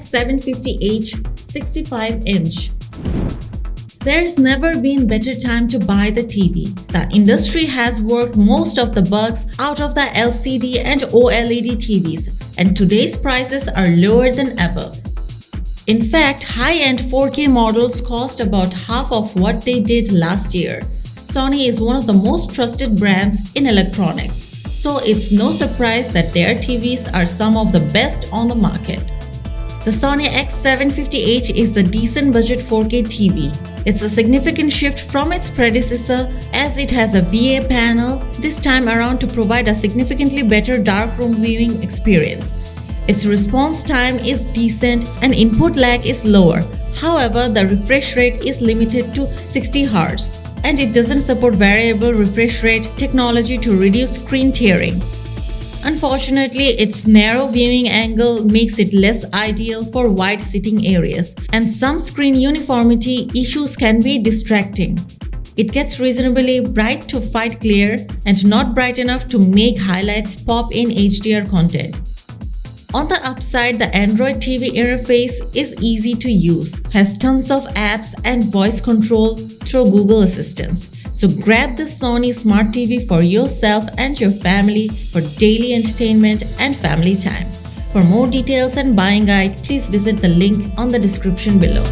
X750H 65-inch. There's never been better time to buy the TV. The industry has worked most of the bugs out of the LCD and OLED TVs, and today's prices are lower than ever. In fact, high-end 4K models cost about half of what they did last year. Sony is one of the most trusted brands in electronics, so it's no surprise that their TVs are some of the best on the market. The Sony X750H is the decent budget 4K TV. It's a significant shift from its predecessor as it has a VA panel, this time around to provide a significantly better darkroom viewing experience. Its response time is decent and input lag is lower. However, the refresh rate is limited to 60 Hz, and it doesn't support variable refresh rate technology to reduce screen tearing. Unfortunately, its narrow viewing angle makes it less ideal for wide sitting areas, and some screen uniformity issues can be distracting. It gets reasonably bright to fight glare and not bright enough to make highlights pop in HDR content. On the upside, the Android TV interface is easy to use, has tons of apps and voice control through Google Assistant. So grab the Sony Smart TV for yourself and your family for daily entertainment and family time. For more details and buying guide, please visit the link on the description below.